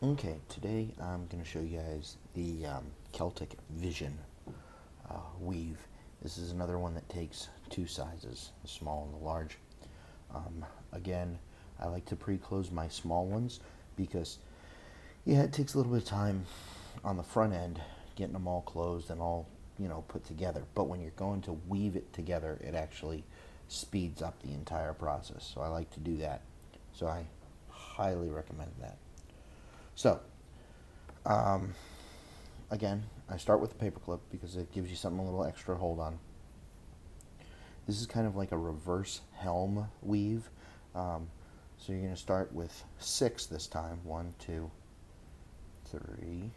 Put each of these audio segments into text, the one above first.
Okay, today I'm going to show you guys the Celtic Vision weave. This is another one that takes two sizes, the small and the large. Again, I like to pre-close my small ones because, yeah, it takes a little bit of time on the front end getting them all closed and all, put together. But when you're going to weave it together, it actually speeds up the entire process. So I like to do that. So I highly recommend that. So, again, I start with the paper clip because it gives you something a little extra to hold on. This is kind of like a reverse helm weave. So you're going to start with 6 this time. 1, 2, 3,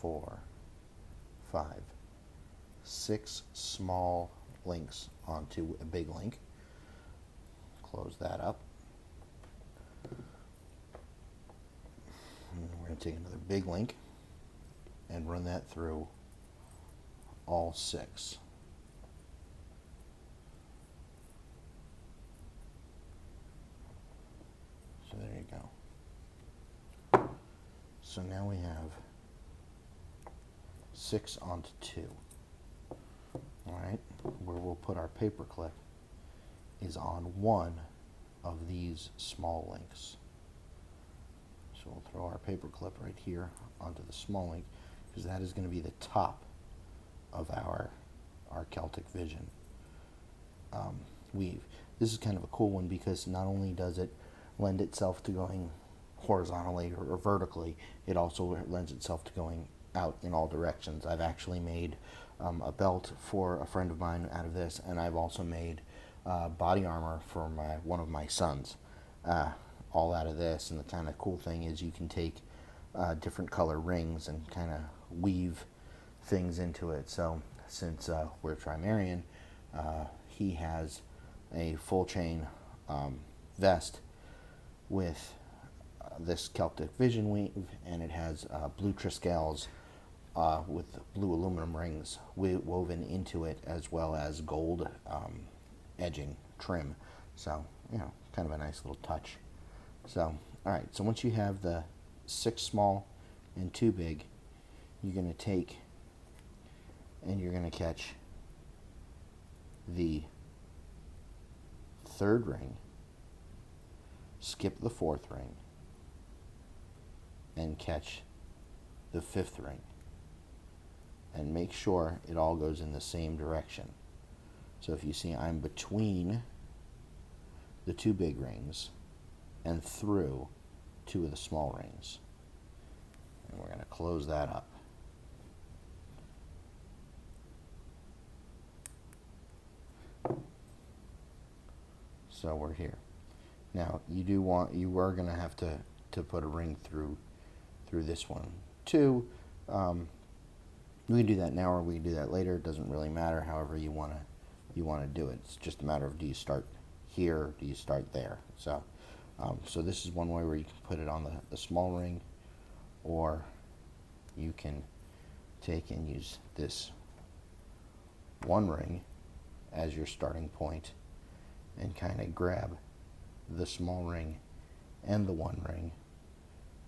4, 5, 6 small links onto a big link. Close that up. And we're going to take another big link and run that through all 6. So there you go. So now we have 6 onto 2. Alright, where we'll put our paper clip is on one of these small links. So we'll throw our paper clip right here onto the small link because that is going to be the top of our Celtic Vision weave. This is kind of a cool one because not only does it lend itself to going horizontally or vertically, it also lends itself to going out in all directions. I've actually made a belt for a friend of mine out of this, and I've also made body armor for one of my sons, all out of this. And the kind of cool thing is you can take different color rings and kind of weave things into it. So since we're Trimarian, he has a full chain vest with this Celtic Vision weave, and it has blue Triskells with blue aluminum rings woven into it, as well as gold edging trim. So, kind of a nice little touch. So, alright, so once you have the 6 small and 2 big, you're going to take and you're going to catch the 3rd ring, skip the 4th ring, and catch the 5th ring. And make sure it all goes in the same direction. So if you see, I'm between the 2 big rings and through 2 of the small rings. And we're going to close that up. So we're here. Now you are going to have to put a ring through this one too. We can do that now or we can do that later. It doesn't really matter. However you want to do it. It's just a matter of, do you start here or do you start there? So so this is one way where you can put it on the small ring, or you can take and use this one ring as your starting point and kind of grab the small ring and the one ring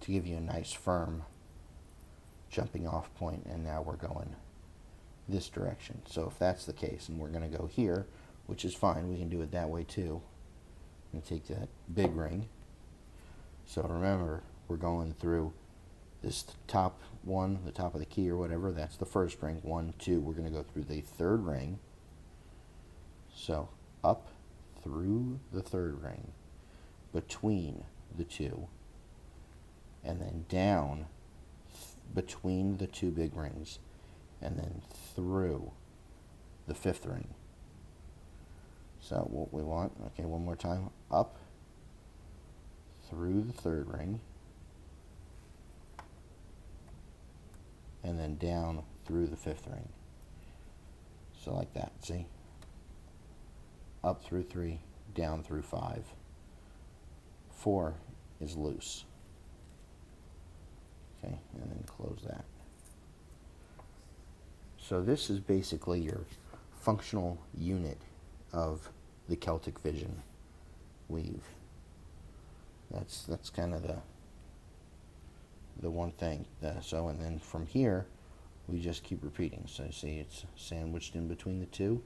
to give you a nice firm jumping off point, and now we're going this direction. So if that's the case and we're going to go here, which is fine, we can do it that way too, and take that big ring. So remember, we're going through this top one, the top of the key or whatever, that's the 1st ring. 1, 2, we're going to go through the 3rd ring. So up through the 3rd ring, between the 2, and then down between the 2 big rings, and then through the 5th ring. So what we want, okay, one more time, up through the 3rd ring, and then down through the 5th ring. So like that, see? Up through 3, down through 5. 4 is loose. Okay, and then close that. So this is basically your functional unit of the Celtic Vision weave. That's kind of the one thing. So, and then from here, we just keep repeating. So see, it's sandwiched in between the two,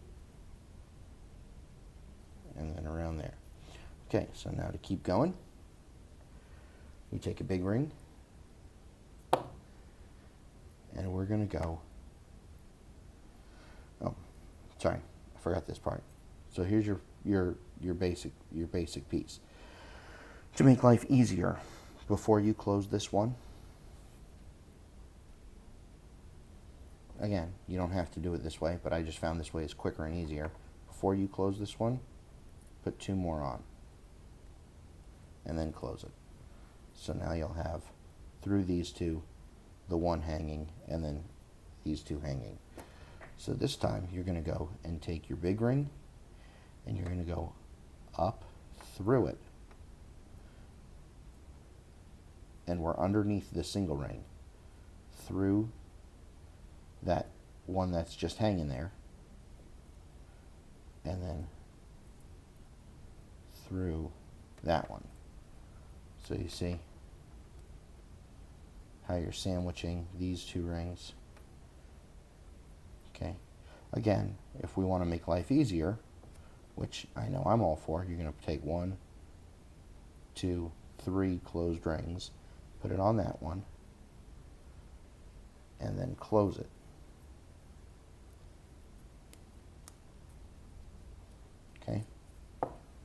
and then around there. Okay, so now to keep going, we take a big ring, and we're going to go, oh, sorry, I forgot this part. So here's your basic piece. To make life easier, before you close this one, again, you don't have to do it this way, but I just found this way is quicker and easier. Before you close this one, put 2 more on, and then close it. So now you'll have, through these two, the one hanging, and then these two hanging. So this time you're going to go and take your big ring, and you're going to go up through it, and we're underneath the single ring, through that one that's just hanging there, and then through that one. So you see how you're sandwiching these 2 rings. Okay, again, if we want to make life easier, which I know I'm all for, you're going to take 1, 2, 3 closed rings, put it on that one, and then close it. Okay,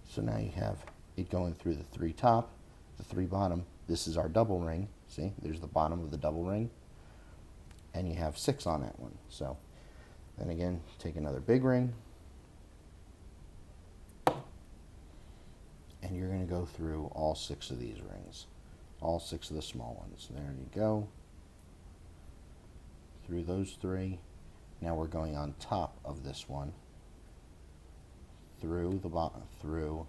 so now you have it going through the 3 top, the 3 bottom. This is our double ring. See, there's the bottom of the double ring, and you have 6 on that one. So then again, take another big ring, and you're going to go through all 6 of these rings, all 6 of the small ones. There you go, through those 3. Now we're going on top of this one, through the bottom, through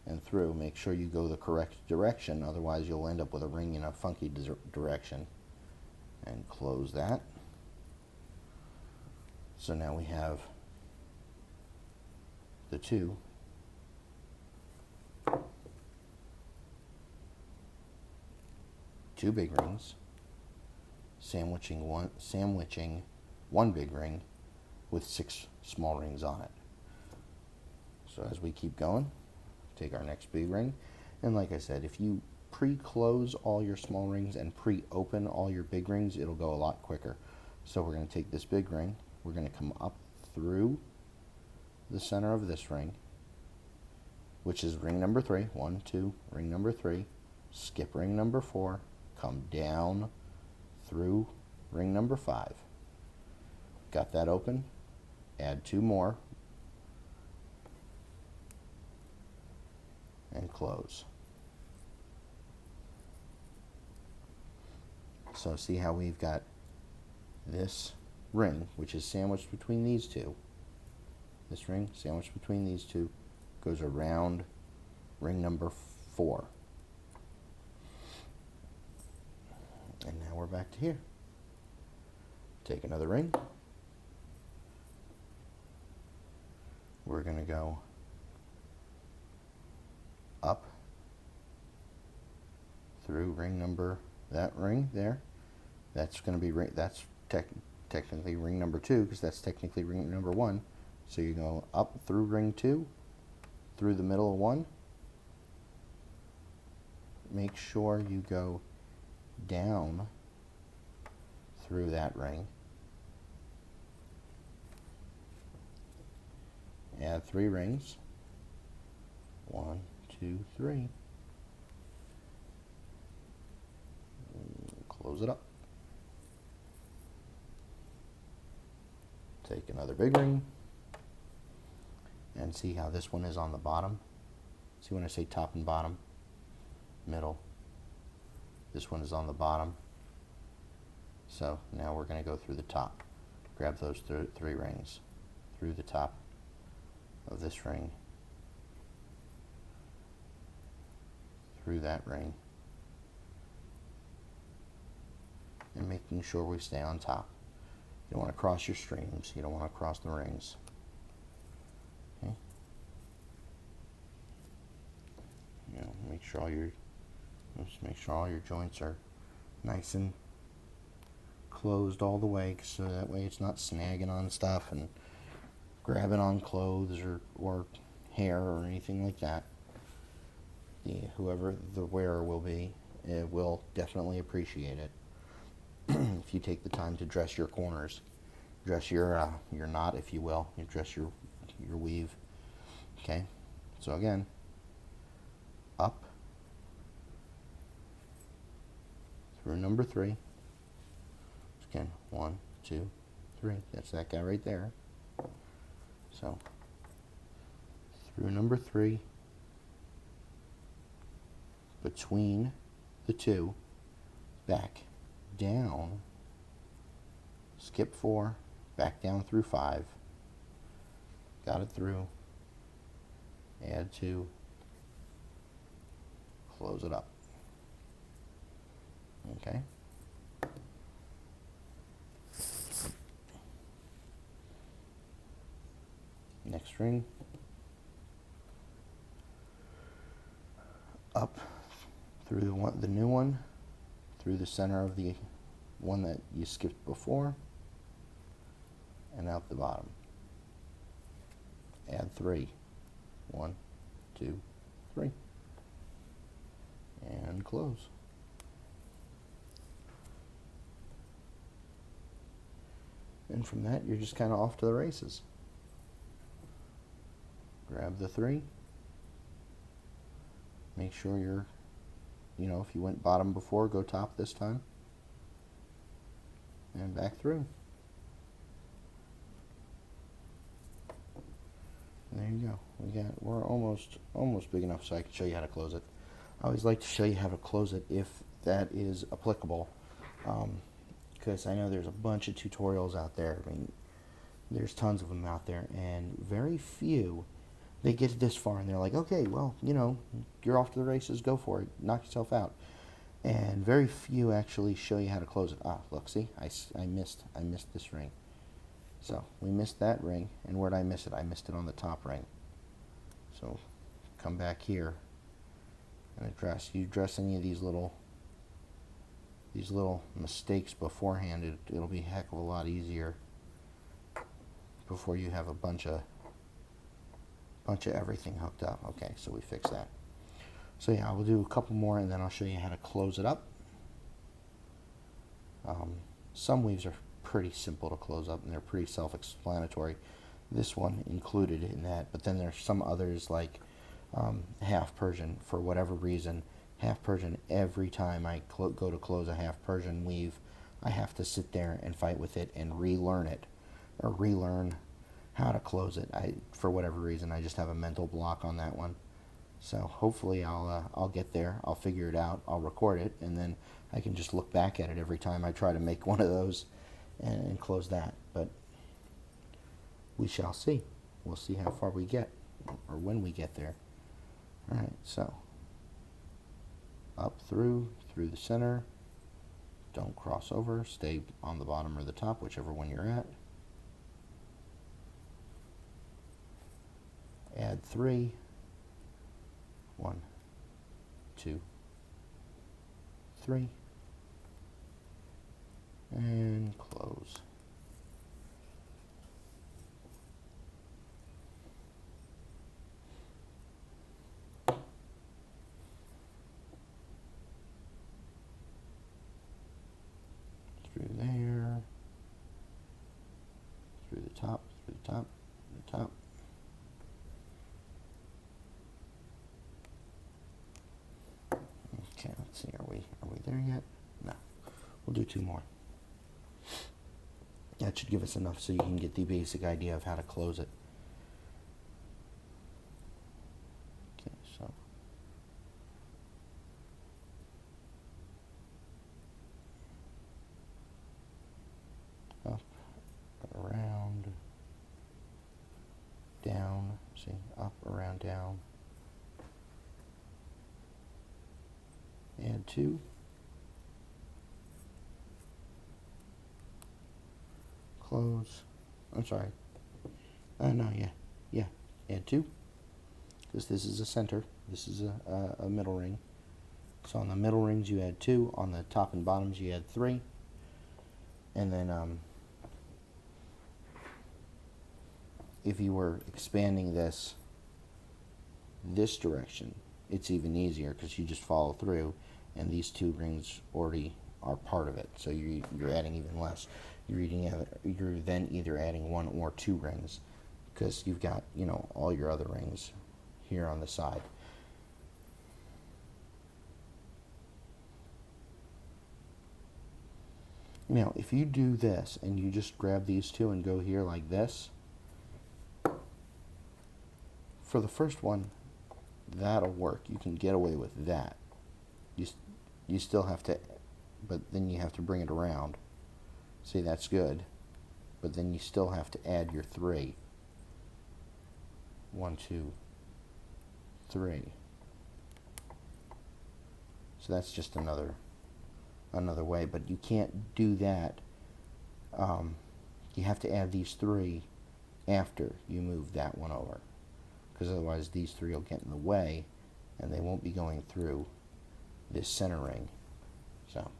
and through. Make sure you go the correct direction, otherwise you'll end up with a ring in a funky direction. And close that. So now we have the 2 big rings, sandwiching one big ring with 6 small rings on it. So as we keep going, take our next big ring, and like I said, if you pre-close all your small rings and pre-open all your big rings, it'll go a lot quicker. So we're going to take this big ring, we're going to come up through the center of this ring, which is ring number 3, 1, 2, ring number 3, skip ring number 4, come down through ring number 5. Got that open, add 2 more, and close. So see how we've got this ring, which is sandwiched between these 2. This ring sandwiched between these 2 goes around ring number 4. And now we're back to here. Take another ring. We're going to go up through ring number, that ring there. That's going to be that's technically ring number 2, because that's technically ring number 1. So you go up through ring 2, through the middle of 1. Make sure you go down through that ring. Add 3 rings. 1, 2, 3. Close it up. Take another big ring, and see how this one is on the bottom. See when I say top and bottom? Middle. This one is on the bottom. So now we're going to go through the top. Grab those 3 rings through the top of this ring, through that ring, and making sure we stay on top. You don't want to cross your streams. You don't want to cross the rings. Okay. Make sure all your joints are nice and closed all the way, so that way it's not snagging on stuff and grabbing on clothes or hair or anything like that. Whoever the wearer will be, it will definitely appreciate it. If you take the time to dress your corners, dress your knot, if you will, you dress your weave. Okay, so again, up through number 3. Again, 1, 2, 3. That's that guy right there. So through number 3, between the 2, back down, skip 4, back down through 5, got it through, add 2, close it up. Okay. Next ring, up through the new one, through the center of the one that you skipped before, and out the bottom. Add 3. 1, 2, 3. And close. And from that, you're just kind of off to the races. Grab the 3. Make sure you're, if you went bottom before, go top this time. And back through. And there you go. We're almost big enough so I can show you how to close it. I always like to show you how to close it if that is applicable, because I know there's a bunch of tutorials out there. I mean, there's tons of them out there, and very few, they get this far and they're like, okay, well, you're off to the races, go for it, knock yourself out. And very few actually show you how to close it. Look, see, I missed this ring. So we missed that ring, and where'd I miss it? I missed it on the top ring. So come back here and address. You address any of these little mistakes beforehand, it'll be a heck of a lot easier before you have a bunch of everything hooked up. Okay, so we fixed that. So yeah, we'll do a couple more and then I'll show you how to close it up. Some weaves are pretty simple to close up and they're pretty self-explanatory. This one included in that, but then there's some others like half Persian. For whatever reason, half Persian, every time I go to close a half Persian weave, I have to sit there and fight with it and relearn it, or relearn how to close it. For whatever reason, I just have a mental block on that one. So hopefully I'll get there, I'll figure it out, I'll record it, and then I can just look back at it every time I try to make one of those and close that. But we shall see. We'll see how far we get, or when we get there. Alright, so up through the center, don't cross over, stay on the bottom or the top, whichever one you're at. Add 3. 1, 2, 3, and close. Through there, through the top, through the top, through the top. Okay, let's see, are we there yet? No. We'll do 2 more. That should give us enough so you can get the basic idea of how to close it. Okay, so up, around, down, see, up, around, down. Add 2. Close. I'm sorry. No, yeah. Add 2. Because this is a center. This is a middle ring. So on the middle rings you add 2, on the top and bottoms you add 3, and then if you were expanding this direction, it's even easier because you just follow through, and these 2 rings already are part of it. So you're adding even less. You're then either adding 1 or 2 rings because you've got, you know, all your other rings here on the side. Now, if you do this and you just grab these 2 and go here like this, for the first one, that'll work. You can get away with that. You still have to, but then you have to bring it around. See, that's good. But then you still have to add your 3. 1, 2, 3. So that's just another way, but you can't do that. You have to add these 3 after you move that one over, because otherwise these 3 will get in the way and they won't be going through this center ring. So,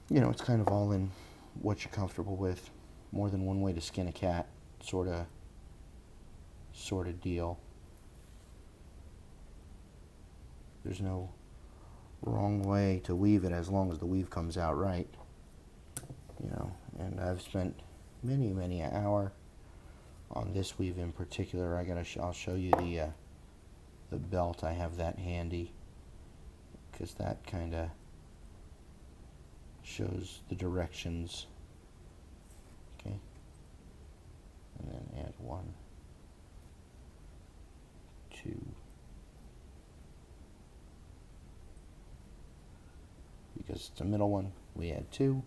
you know, it's kind of all in what you're comfortable with. More than one way to skin a cat, sort of deal. There's no wrong way to weave it as long as the weave comes out right. You know, and I've spent many an hour on this weave in particular. I'll show you the belt. I have that handy because that kind of shows the directions. Okay, and then add 1, 2. Because it's a middle one, we add 2.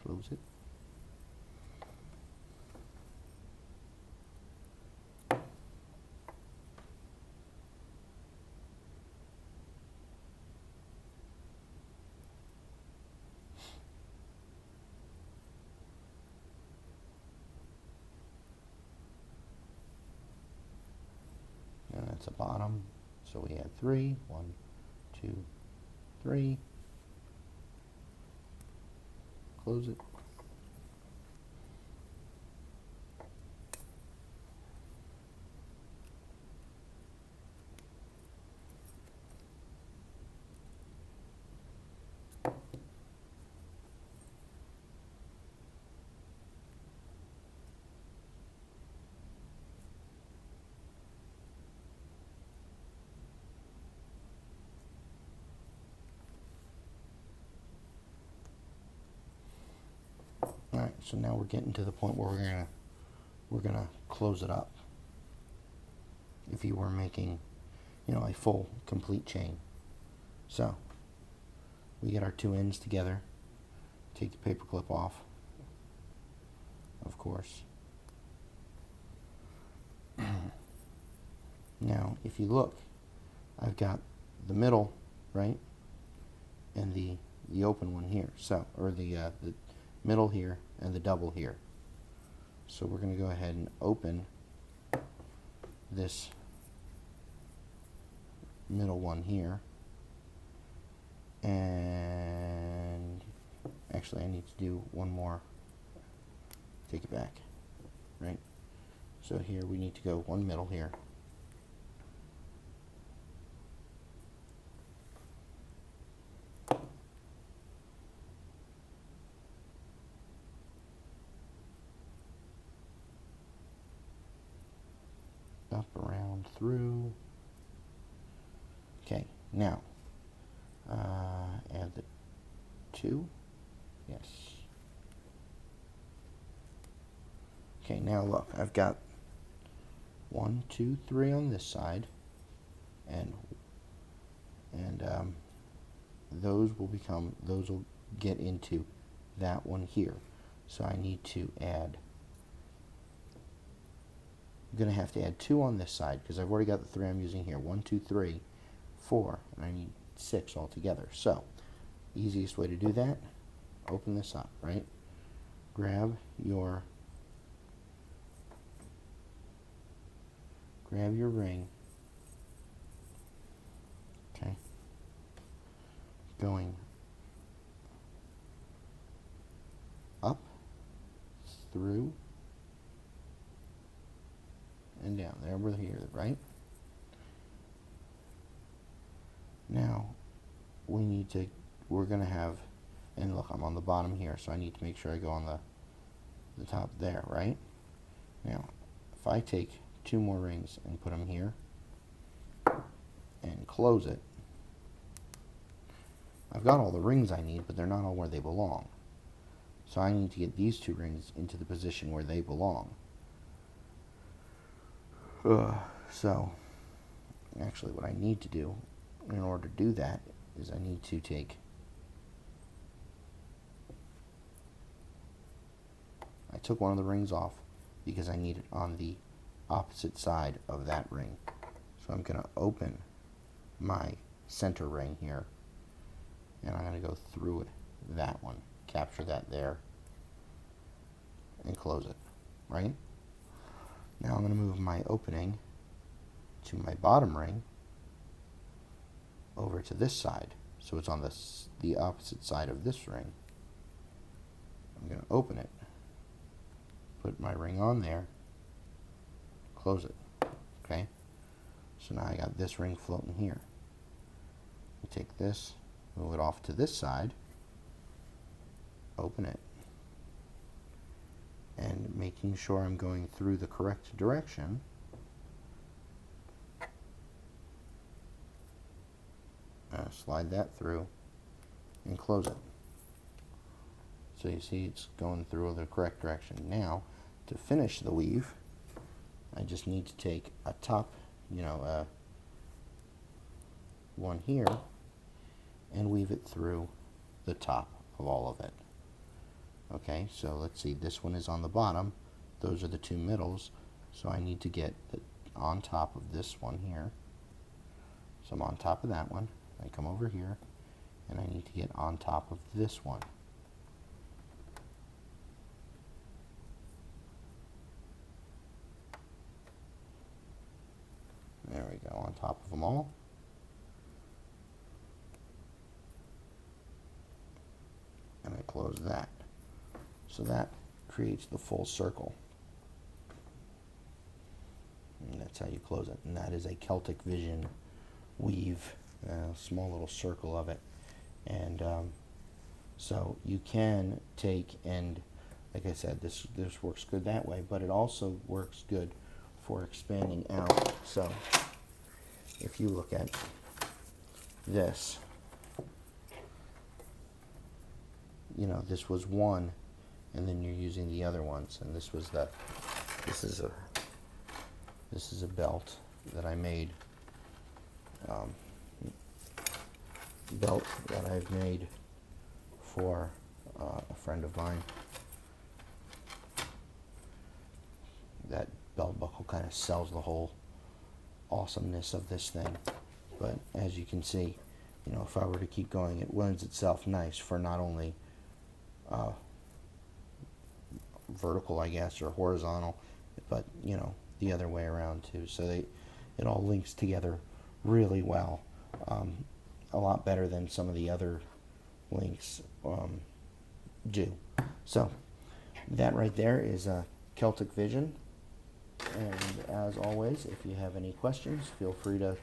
Close it. And that's a bottom, so we add 3. 1, 2, 3. Close it. Alright, so now we're getting to the point where we're gonna close it up. If you were making, you know, a full complete chain. So we get our 2 ends together, take the paper clip off, of course. Now if you look, I've got the middle, right, and the open one here, so, or the middle here and the double here. So we're going to go ahead and open this middle one here, and actually I need to do one more, take it back, right? So here we need to go one middle here, up, around, through. Okay, now add the 2. Yes. Okay, now look, I've got 1, 2, 3 on this side, and those will get into that one here. So I need to add, I'm going to have to add 2 on this side because I've already got the 3 I'm using here. 1, 2, 3, 4, and I need 6 altogether. So, easiest way to do that, open this up, right? Grab your grab your ring, okay, going up, through, and down. There, we're here, right? Now, we're going to have, and look, I'm on the bottom here, so I need to make sure I go on the top there, right? Now, if I take 2 more rings and put them here and close it, I've got all the rings I need, but they're not all where they belong. So I need to get these 2 rings into the position where they belong. So, actually what I need to do in order to do that is I need to take, I took one of the rings off because I need it on the opposite side of that ring. So I'm going to open my center ring here, and I'm going to go through it, that one, capture that there, and close it, right? Now I'm going to move my opening to my bottom ring over to this side, so it's on the opposite side of this ring. I'm going to open it, put my ring on there, close it, okay? So now I got this ring floating here. I take this, move it off to this side, open it, and making sure I'm going through the correct direction, slide that through and close it. So you see it's going through the correct direction. Now, to finish the weave, I just need to take a top, one here, and weave it through the top of all of it. Okay, so let's see, this one is on the bottom, those are the 2 middles, so I need to get on top of this one here. So I'm on top of that one, I come over here, and I need to get on top of this one. There we go, on top of them all. And I close that. So that creates the full circle. And that's how you close it. And that is a Celtic Vision weave, a small little circle of it. And so you can take, and like I said, this works good that way, but it also works good for expanding out. So if you look at this, this was one, and then you're using the other ones, and this is a belt that I made, belt that I've made for a friend of mine. That belt buckle kind of sells the whole awesomeness of this thing, but as you can see, if I were to keep going, it lends itself nice for not only vertical, I guess, or horizontal, but the other way around too. So it all links together really well, a lot better than some of the other links do. So that right there is a Celtic Vision. And as always, if you have any questions, feel free to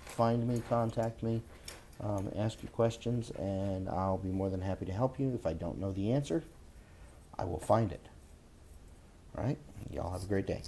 find me, contact me, ask your questions, and I'll be more than happy to help you. If I don't know the answer, I will find it. All right? Y'all have a great day.